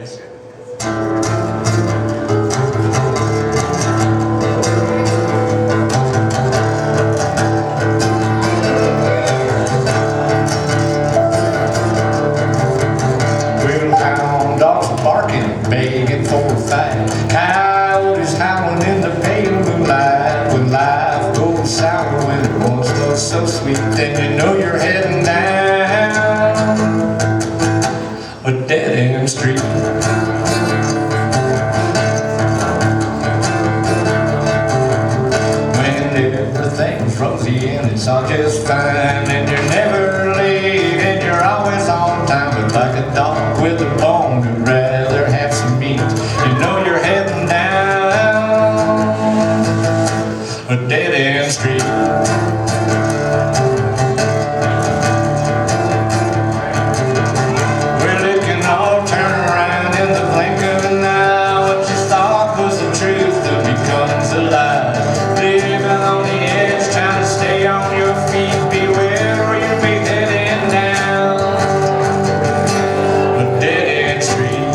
guys. Begging for a fight. Coyotes howling in the pale moonlight. When life goes sour, when it once was so sweet, then you know you're heading down a dead-end street. When everything's rosy and it's all just fine, and you're never late and you're always on time, but like a dog with a bone to rather have some meat, you know you're heading down a dead-end street. Well, it can all turn around in the blink of an eye. What you thought was the truth that becomes a lie. Living on the edge, trying to stay on your feet. Beware or you'll be heading down a dead-end street.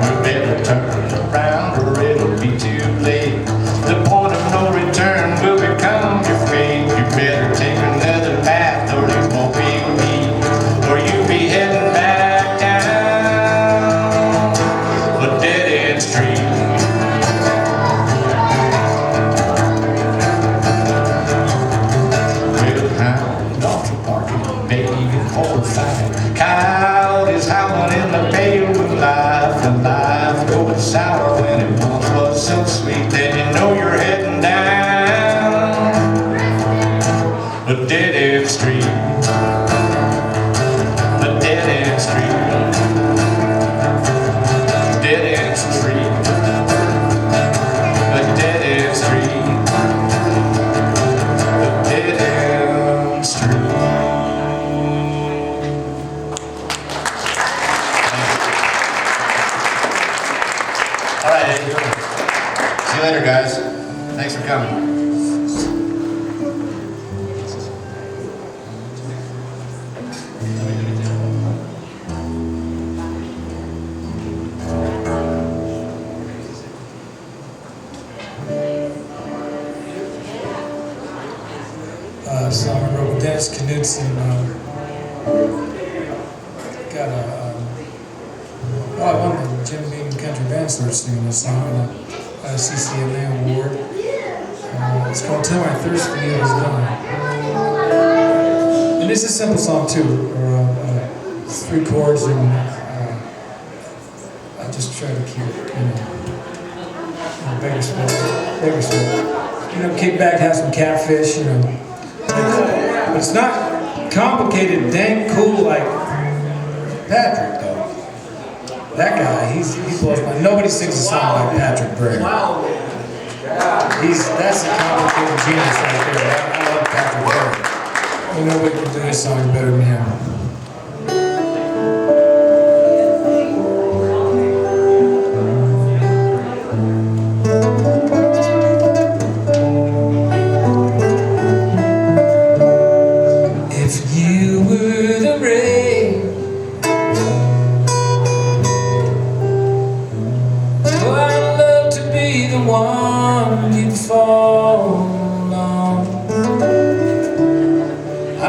We better turn around or it'll be too late. The point of no return will become your fate. You better take another path or it won't be me, or you'll be heading back down a dead-end street. Well, hound dogs are barking, begging for a fight. Coyotes howling in the pale moonlight. When life goes sour, when it once was so sweet, then you know you're heading down a dead-end street. A dead-end street. Dead-end street. A dead-end street. A dead-end street. All right, Eddie. See you later, guys. Thanks for coming. Song I wrote with Dennis Knudsen. Got a I won the Jim Beam Country Band started singing this song, and a CCMA award. It's called "Till My Thirst for You Is Gone," and it's a simple song too. It's 3 chords, and I just try to keep it, Bakersfield. Kick back, have some catfish, But it's not complicated, dang cool like Patrick, though. That guy, he blows my. Nobody sings a song like Patrick Brayer. That's a complicated genius right there. I love Patrick Brayer. Nobody can do this song better than him.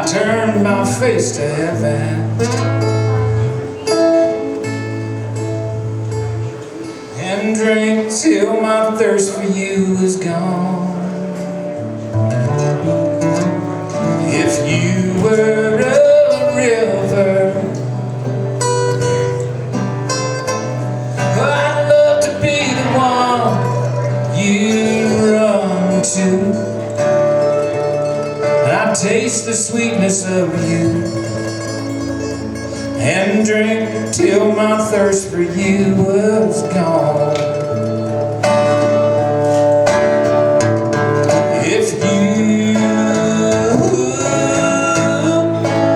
Turn my face to heaven and drink till my thirst for you is gone. If you were a river, I'd love to be the one you run to. Taste the sweetness of you and drink till my thirst for you was gone. If you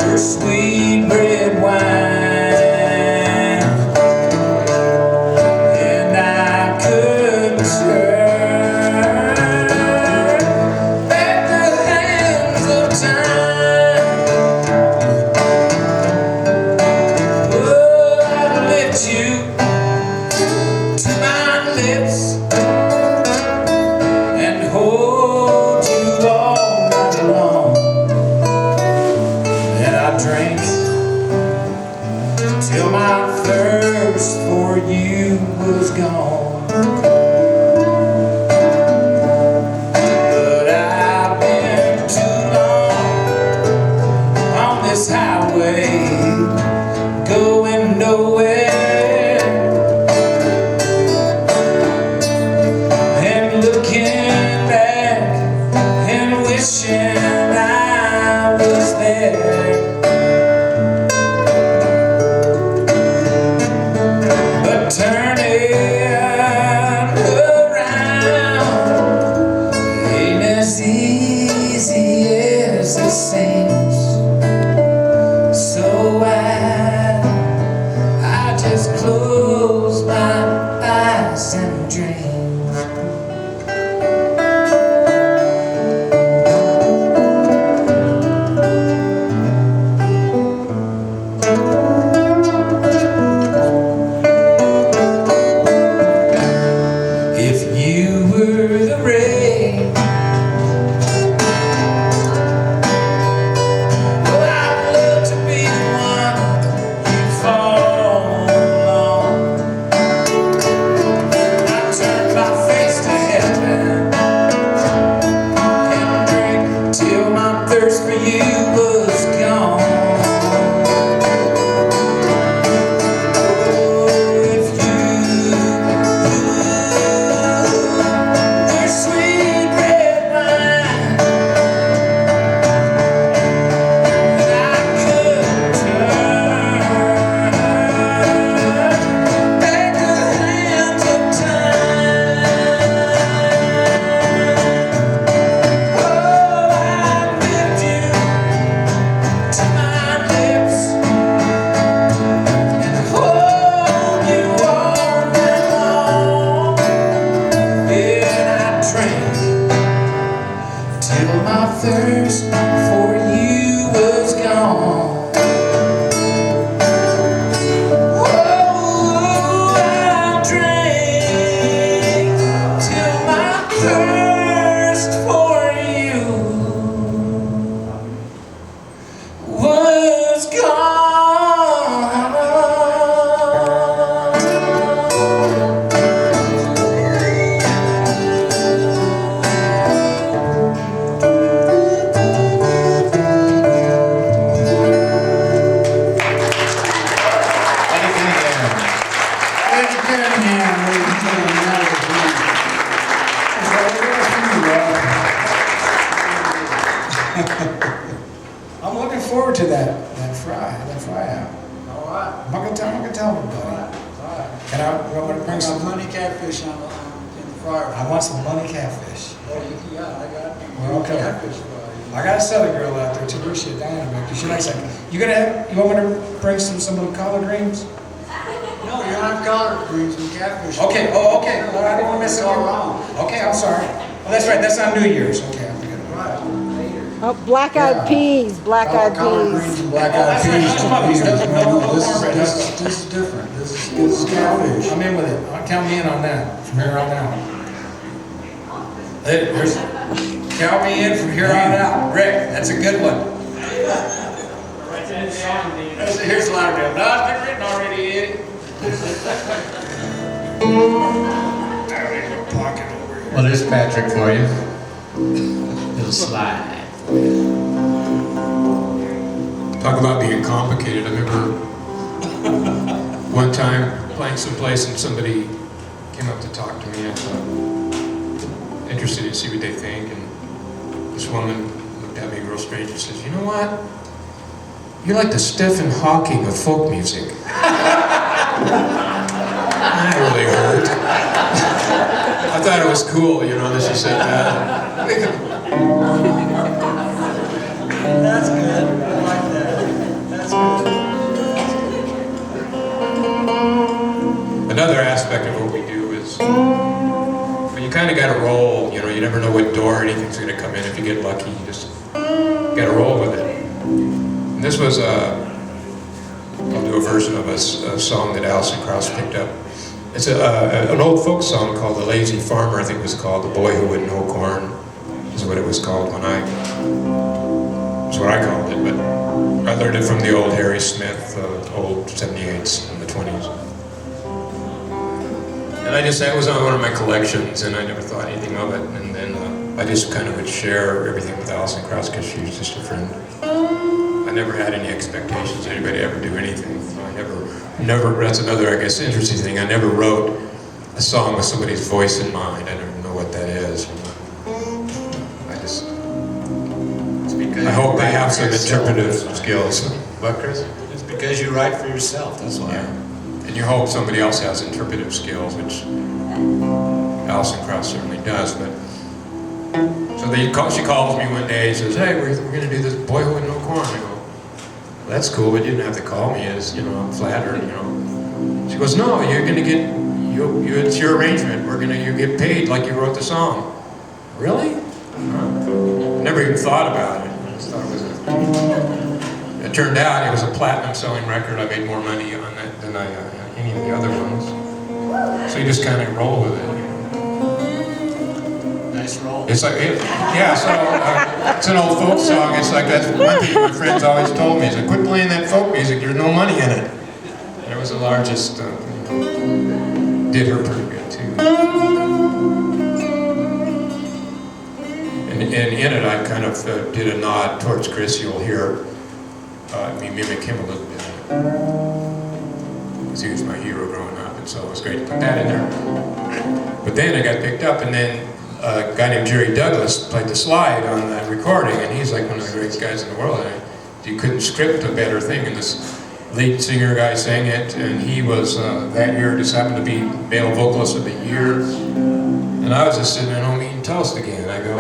were sweet red wine and I could turn back the hands of time, lips and hold you all night long. And I drank till my thirst for you was gone. But I've been too long on this highway, going nowhere, and looking back and wishing I was there. But turning around ain't as easy as it seems. So I just close my eyes and dream. If you were the rain, well, I'd love to be the one you fall on. I'd turn my face to heaven and drink till my thirst for you was gone. Till my thirst for you was gone. Oh, I drank till my thirst for you was gone. Cunningham, ladies and gentlemen, that was me. I'm looking forward to that fry out. All right. I'm not gonna tell anybody. All right. Can I bring Bring some? some honey catfish in the fryer. I want some money catfish. Oh, yeah, I got Well, okay. catfish for you. I got a southern girl out there, Teresa Diana back there. She likes that. You want me to bring some of the collard greens? No, you don't have collard greens and catfish. Okay. Oh, okay. Well, I don't want to miss It's it. all wrong. Okay, I'm sorry. Oh, that's right. That's on New Year's. Okay, I'm forgetting. Right. Oh, black-eyed peas, black-eyed Collard greens peas. and black-eyed That's right. peas. That's Mother's Day. No, Cornbread. this is different. This is catfish. I'm in with it. I'll count me in on that from here on out. There's count me in from here on out. Rick, that's a good one. Here's Lauderdale. No, it's been written already, Eddie. Pocket over here. Well, there's Patrick for you. Little slide. Talk about being complicated. I remember one time playing someplace and somebody came up to talk to me. I thought, interested to see what they think. And this woman looked at me real strange and says, "You know what? You're like the Stephen Hawking of folk music." That really hurt. I thought it was cool, that she said that. That's good. I like that. That's good. Another aspect of what we do is, well, you kind of got to roll. You never know what door anything's going to come in. If you get lucky, you just got to roll with it. And this was I'll do a version of a song that Alison Krauss picked up It's an old folk song called "The Lazy Farmer," I think it was called. "The Boy Who Would Know Corn" is what it was called when that's what I called it, but I learned it from the old Harry Smith, old 78s in the 20s. And that was on one of my collections, and I never thought anything of it. And then I just kind of would share everything with Alison Krauss because she was just a friend. I never had any expectations that anybody ever do anything. I never, that's another, I guess, interesting thing. I never wrote a song with somebody's voice in mind. I don't know what that is. I hope they have some interpretive skills. What, Chris? It's because you write for yourself, that's why. Yeah. And you hope somebody else has interpretive skills, which Alison Krauss certainly does. But so she calls me one day and says, "Hey, we're going to do this Boy Who Would Know Corn." I go, "Well, that's cool, but you didn't have to call me. As I'm flattered, She goes, "No, you're going to get it's your arrangement. You get paid like you wrote the song." Really? Never even thought about it. I just thought it was it turned out it was a platinum selling record. I made more money on that than any of the other ones. So you just kind of roll with it. Nice roll. It's like, it's an old folk song. It's like, that's one thing my friends always told me. Is quit playing that folk music, there's no money in it. And it was the largest, did her pretty good too. And in it, I kind of did a nod towards Chris. You'll hear me mimic him a little bit. Because he was my hero growing up, and so it was great to put that in there. But then I got picked up, and then a guy named Jerry Douglas played the slide on that recording, and he's like one of the greatest guys in the world. And you couldn't script a better thing, and this lead singer guy sang it, and he was, that year, just happened to be male vocalist of the year. And I was just sitting there home eating toast again. I go,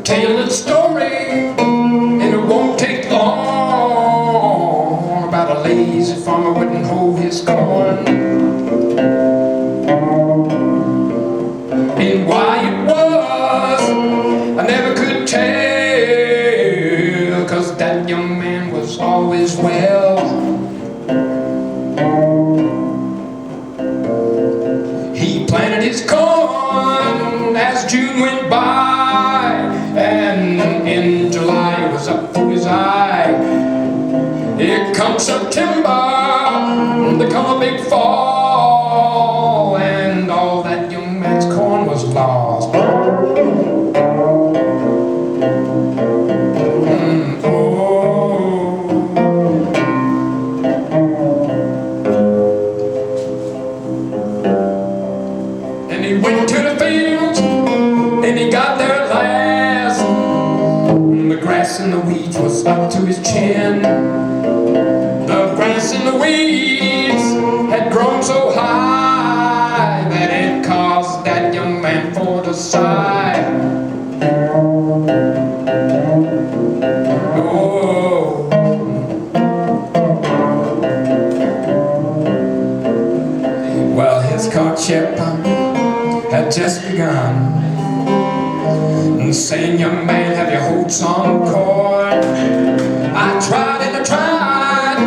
tell a story, and it won't take long, about a lazy farmer wouldn't hoe his corn. And why it was, I never could tell, 'cause that young man was always well. He planted his corn as June went by, and in July it was up to his eye. Here comes September, there come a big fall, and all that young man's corn was lost. And he went to the fields, and he got there at last. The grass and the weeds was up to his chin. The grass and the weeds had grown so high that it caused that young man for to sigh. Oh. Well, his courtship had just begun, and saying, "Young man, have you hold some corn?" I tried and I tried,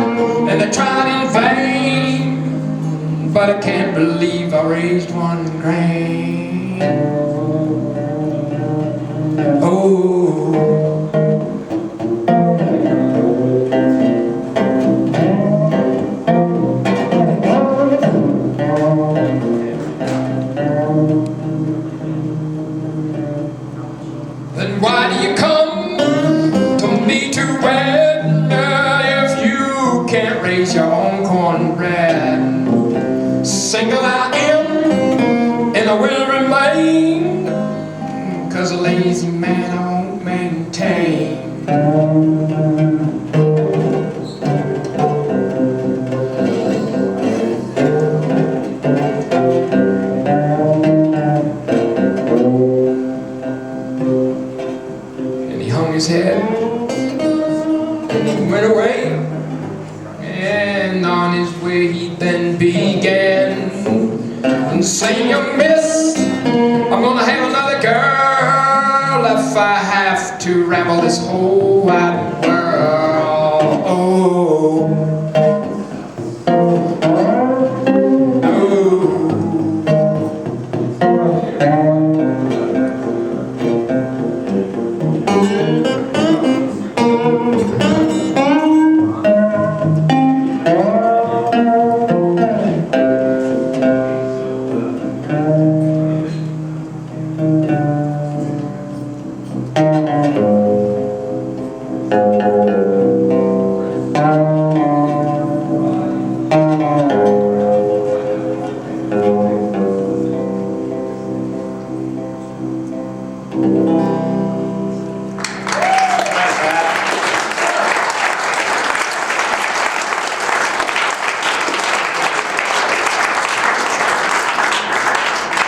and I tried in vain, but I can't believe I raised one grain. Oh. Then why do you come to me to wed if you can't raise your own cornbread? Single I am, and I will remain, 'cause a lazy man I won't maintain. on his way he then began. And sing your miss, I'm gonna have another girl if I have to ramble this whole wide world. Oh.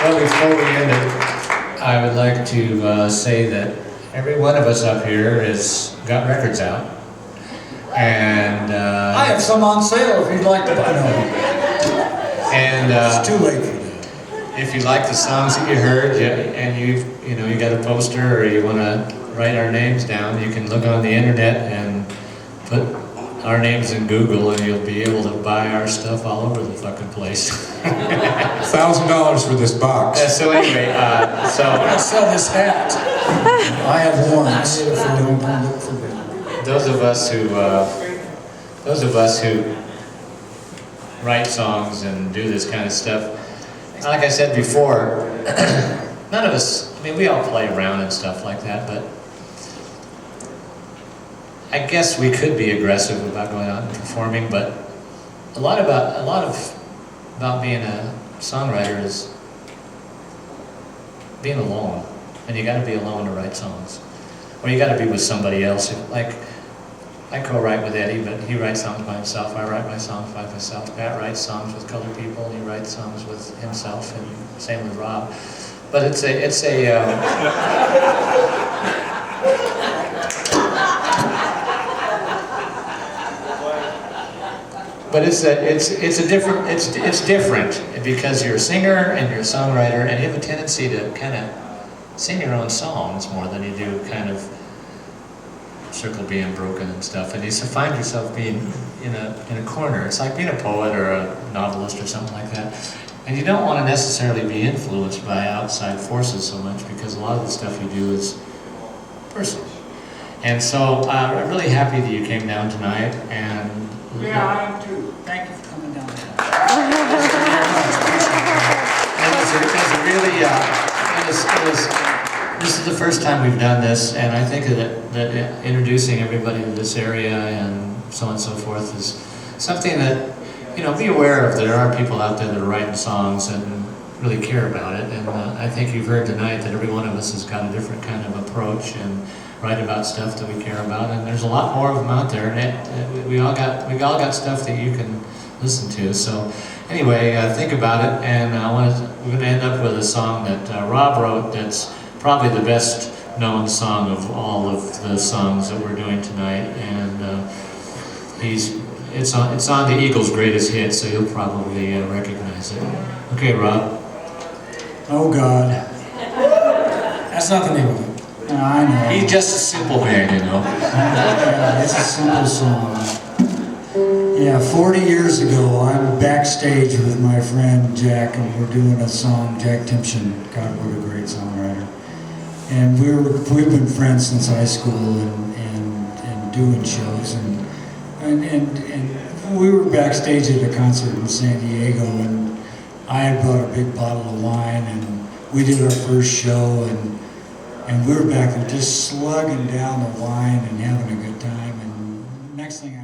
Well, before we end it, I would like to say that every one of us up here has got records out. And I have some on sale if you'd like to buy them. And It's too late for that. if you like the songs that you heard, and you got a poster or you want to write our names down, you can look on the internet and put our names in Google, and you'll be able to buy our stuff all over the fucking place. $1,000 for this box. So anyway, I sell this hat. I have warrants. Don't look for them. those of us who write songs and do this kind of stuff, like I said before, none of us, I mean, we all play around and stuff like that, but I guess we could be aggressive about going out and performing, but a lot of being a songwriter is being alone, and you got to be alone to write songs, or you got to be with somebody else. Like I co-write with Eddie, but he writes songs by himself. I write my songs by myself. Pat writes songs with colored people, and he writes songs with himself, and same with Rob. But it's a But it's different because you're a singer and you're a songwriter, and you have a tendency to kind of sing your own songs more than you do kind of circle being broken and stuff. And you find yourself being in a corner. It's like being a poet or a novelist or something like that. And you don't want to necessarily be influenced by outside forces so much, because a lot of the stuff you do is personal. And so I'm really happy that you came down tonight. And Yeah, I am too. Thank you for coming down. This is the first time we've done this, and I think that introducing everybody to this area and so on and so forth is something that, be aware of. There are people out there that are writing songs and really care about it, and I think you've heard tonight that every one of us has got a different kind of approach and write about stuff that we care about, and there's a lot more of them out there, and we all got stuff that you can listen to. So anyway, think about it, and we're going to end up with a song that Rob wrote that's probably the best known song of all of the songs that we're doing tonight, and it's on the Eagles' greatest hit, so you'll probably recognize it. Okay, Rob. Oh God. That's not the name of it. No, I know. He's just a simple man, Yeah, it's a simple song. Yeah, 40 years ago, I'm backstage with my friend Jack, and we're doing a song, Jack Timpson, God, what a great songwriter. And we've been friends since high school and doing shows, and we were backstage at a concert in San Diego, and I had brought a big bottle of wine, and we did our first show, and we were back there just slugging down the wine and having a good time, and next thing I